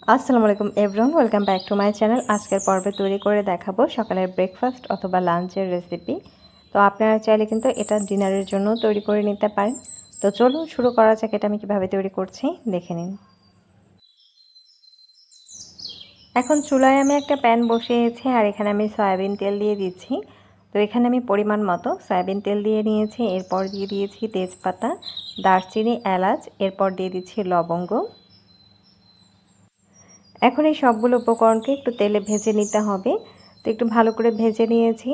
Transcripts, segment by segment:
আসসালামু আলাইকুম everyone, welcome back to my channel. আজকের পর্বে তৈরি করে দেখাবো সকালের ব্রেকফাস্ট অথবা লাঞ্চের রেসিপি। তো আপনারা চাইলে কিন্তু এটা ডিনারের জন্য তৈরি করে নিতে পারেন। তো চলুন শুরু করা যাক, এটা আমি কীভাবে তৈরি করছি দেখে নিন। এখন চুলায় আমি একটা প্যান বসিয়েছি আর এখানে আমি সয়াবিন তেল দিয়ে দিচ্ছি। তো এখানে আমি পরিমাণ মতো সয়াবিন তেল দিয়ে নিয়েছি। এরপর দিয়ে দিয়েছি তেজপাতা, দারচিনি, এলাচ, এরপর দিয়ে দিচ্ছি লবঙ্গ। এখন এই সবগুলো উপকরণকে একটু তেলে ভেজে নিতে হবে। তো একটু ভালো করে ভেজে নিয়েছি।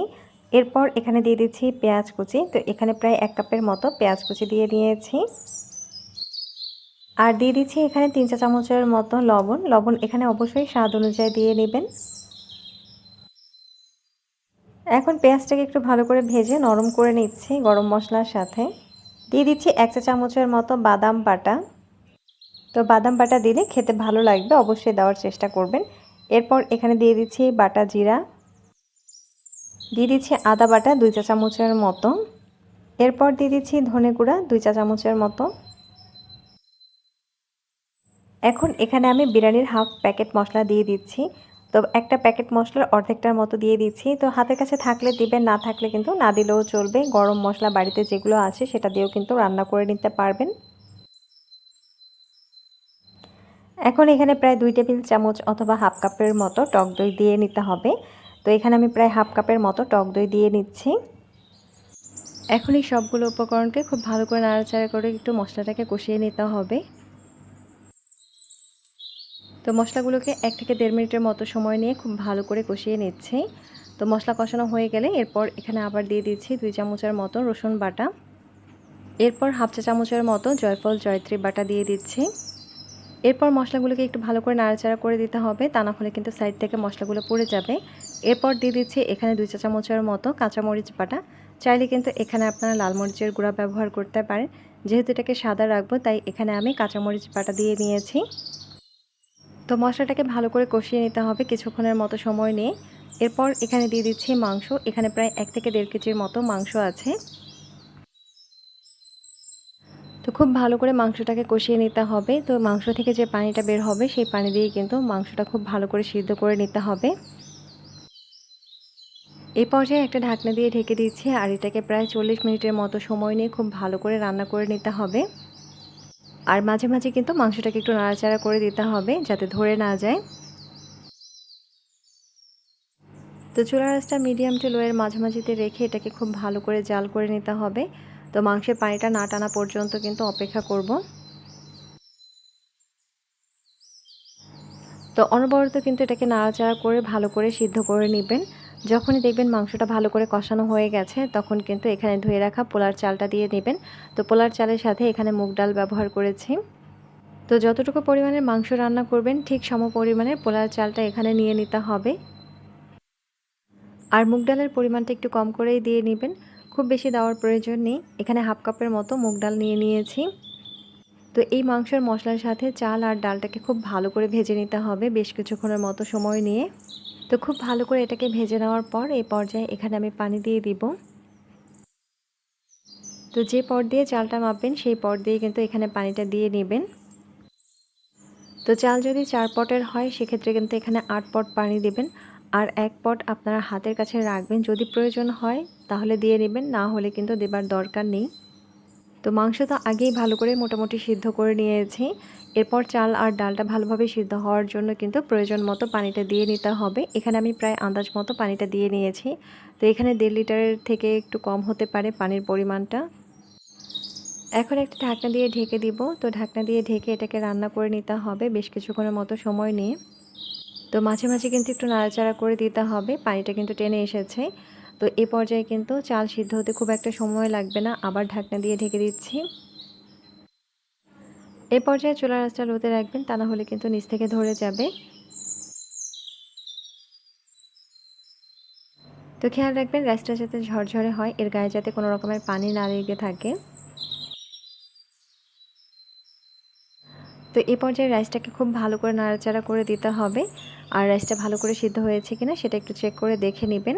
এরপর এখানে দিয়ে দিচ্ছি পেঁয়াজ কুচি। তো এখানে প্রায় 1 কাপের মতো পেঁয়াজ কুচি দিয়ে নিয়েছি। আর দিয়ে দিচ্ছি এখানে 3 চা চামচের মতো লবণ। লবণ এখানে অবশ্যই স্বাদ অনুযায়ী দিয়ে নেবেন। এখন পেঁয়াজটাকে একটু ভালো করে ভেজে নরম করে নিচ্ছি গরম মশলার সাথে। দিয়ে দিচ্ছি 1 চা চামচের মতো বাদাম বাটা। তো বাদাম বাটা দিলে খেতে ভালো লাগবে, অবশ্যই দেওয়ার চেষ্টা করবেন। এরপর এখানে দিয়ে দিচ্ছি বাটা জিরা, দিয়ে দিচ্ছি আদা বাটা 2 চা চামচের মতো। এরপর দিয়ে দিচ্ছি ধনে গুঁড়া 2 চা চামচের মতো। এখন এখানে আমি বিরিয়ানির হাফ প্যাকেট মশলা দিয়ে দিচ্ছি। তো একটা প্যাকেট মশলার অর্ধেকটার মতো দিয়ে দিচ্ছি। তো হাতের কাছে থাকলে দিবেন, না থাকলে কিন্তু না দিলেও চলবে। গরম মশলা বাড়িতে যেগুলো আছে সেটা দিয়েও কিন্তু রান্না করে নিতে পারবেন। এখন এখানে প্রায় 2 টেবিল চামচ অথবা হাফ কাপের মতো টক দই দিয়ে নিতে হবে। তো এখানে আমি প্রায় হাফ কাপের মতো টক দই দিয়ে নিচ্ছি। এখন এই সবগুলো উপকরণকে খুব ভালো করে নাড়াচাড়া করে একটু মশলাটাকে কষিয়ে নিতে হবে। তো মশলাগুলোকে 1 থেকে 1.5 মিনিটের মতো সময় নিয়ে খুব ভালো করে কষিয়ে নিচ্ছি। তো মশলা কষানো হয়ে গেলে এরপর এখানে আবার দিয়ে দিচ্ছি 2 চামচের মতো রসুন বাটা। এরপর হাফ চা চামচের মতো জয়ফল জয়ত্রী বাটা দিয়ে দিচ্ছি। এরপর মশলাগুলোকে একটু ভালো করে নাড়াচাড়া করে দিতে হবে, তা না হলে কিন্তু সাইড থেকে মশলাগুলো পুড়ে যাবে। এরপর দিয়ে দিচ্ছি এখানে 2 চা চামচের মতো কাঁচামরিচ বাটা। চাইলে কিন্তু এখানে আপনারা লাল মরিচের গুঁড়া ব্যবহার করতে পারেন। যেহেতু এটাকে সাদা রাখবো তাই এখানে আমি কাঁচামরিচ বাটা দিয়ে নিয়েছি। তো মশলাটাকে ভালো করে কষিয়ে নিতে হবে কিছুক্ষণের মতো সময় নিয়ে। এরপর এখানে দিয়ে দিচ্ছি মাংস। এখানে প্রায় 1 থেকে 1.5 কেজির মতো মাংস আছে। তো খুব ভালো করে মাংসটাকে কষিয়ে নিতে হবে। তো মাংস থেকে যে পানিটা বের হবে সেই পানি দিয়ে কিন্তু মাংসটা খুব ভালো করে সিদ্ধ করে নিতে হবে। এই পর্যায়ে একটা ঢাকনা দিয়ে ঢেকে দিচ্ছি আর এটাকে প্রায় 40 মিনিটের মতো সময় নিয়ে খুব ভালো করে রান্না করে নিতে হবে। আর মাঝে মাঝে কিন্তু মাংসটাকে একটু নাড়াচাড়া করে দিতে হবে যাতে ধরে না যায়। তো চুলার আঁচটা মিডিয়াম টু লো এর মাঝামাঝিতে রেখে এটাকে খুব ভালো করে জাল করে নিতে হবে। তো মাংসের পানিটা না টানা পর্যন্ত কিন্তু অপেক্ষা করব। তো অনবরত কিন্তু এটাকে নাড়াচাড়া করে ভালো করে সিদ্ধ করে নেবেন। যখনই দেখবেন মাংসটা ভালো করে কষানো হয়ে গেছে তখন কিন্তু এখানে ধুয়ে রাখা পোলার চালটা দিয়ে নেবেন। তো পোলার চালের সাথে এখানে মুগ ডাল ব্যবহার করেছি। তো যতটুকু পরিমাণের মাংস রান্না করবেন ঠিক সম পরিমাণের পোলার চালটা এখানে নিয়ে নিতে হবে। আর মুগ ডালের পরিমাণটা একটু কম করেই দিয়ে নেবেন, খুব বেশি দেওয়ার প্রয়োজন নেই। এখানে হাফ কাপের মতো মুগ ডাল নিয়ে নিয়েছি। তো এই মাংসের মশলার সাথে চাল আর ডালটাকে খুব ভালো করে ভেজে নিতে হবে বেশ কিছুক্ষণের মতো সময় নিয়ে। তো খুব ভালো করে এটাকে ভেজে নেওয়ার পর এই পর্যায়ে এখানে আমি পানি দিয়ে দিব। তো যে পট দিয়ে চালটা মাপবেন সেই পট দিয়ে কিন্তু এখানে পানিটা দিয়ে নেবেন। তো চাল যদি 4 পটের হয় সেক্ষেত্রে কিন্তু এখানে 8 পট পানি দিবেন। আর 1 পট আপনারা হাতের কাছে রাখবেন, যদি প্রয়োজন হয় তাহলে দিয়ে নেবেন, না হলে কিন্তু দেবার দরকার নেই। তো মাংস তো আগেই ভালো করে মোটামুটি সিদ্ধ করে নিয়েছি। এরপর চাল আর ডালটা ভালোভাবে সিদ্ধ হওয়ার জন্য কিন্তু প্রয়োজন মতো পানিটা দিয়ে নিতে হবে। এখানে আমি প্রায় আন্দাজ মতো পানিটা দিয়ে নিয়েছি। তো এখানে 1.5 লিটারের থেকে একটু কম হতে পারে পানির পরিমাণটা। এখন একটা ঢাকনা দিয়ে ঢেকে দিব। তো ঢাকনা দিয়ে ঢেকে এটাকে রান্না করে নিতে হবে বেশ কিছুক্ষণের মতো সময় নিয়ে। তো মাঝে মাঝে কিন্তু একটু নাড়াচাড়া করে দিতে হবে, পানিটা কিন্তু টেনে এসেছে। তো এ পর্যায়ে কিন্তু চাল সিদ্ধ হতে খুব একটা সময় লাগবে না। আবার ঢাকনা দিয়ে ঢেকে দিচ্ছি। এ পর্যায়ে চুলার আঁচটা লোতে রাখবেন, তা না হলে কিন্তু নিচ থেকে ধরে যাবে। তো খেয়াল রাখবেন রাইসটা যাতে ঝরঝরে হয়, এর গায়ে যাতে কোনো রকমের পানি না লেগে থাকে। তো এই পর্যায়ে রাইসটাকে খুব ভালো করে নাড়াচাড়া করে দিতে হবে। আর রাইসটা ভালো করে সিদ্ধ হয়েছে কিনা সেটা একটু চেক করে দেখে নেবেন।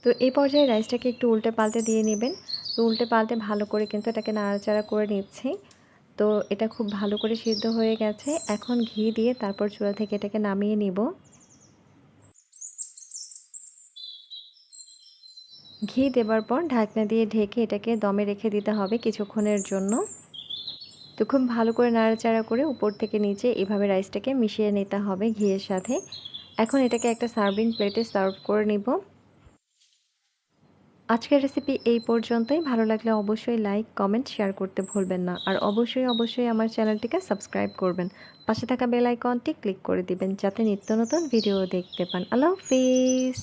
তো এই পর্যায়ে রাইসটাকে একটু উল্টে পাল্টে দিয়ে নেবেন। তো উল্টে পাল্টে ভালো করে কিন্তু এটাকে নাড়াচাড়া করে নিচ্ছি। তো এটা খুব ভালো করে সিদ্ধ হয়ে গেছে। এখন ঘি দিয়ে তারপর চুলা থেকে এটাকে নামিয়ে নিব। ঘি দেবার পর ঢাকনা দিয়ে ঢেকে এটাকে দমে রেখে দিতে হবে কিছুক্ষণের জন্য। তো খুব ভালো করে নাড়াচাড়া করে উপর থেকে নিচে এভাবে রাইসটাকে মিশিয়ে নিতে হবে ঘিয়ের সাথে। এখন এটাকে একটা সার্ভিং প্লেটে সার্ভ করে নিব। আজকের রেসিপি এই পর্যন্তই। ভালো লাগলে অবশ্যই লাইক, কমেন্ট, শেয়ার করতে ভুলবেন না। আর অবশ্যই আমার চ্যানেলটিকে সাবস্ক্রাইব করবেন। পাশে থাকা বেল আইকনটি ক্লিক করে দিবেন যাতে নিত্য নতুন ভিডিও দেখতে পান। আল্লাহ হাফিজ।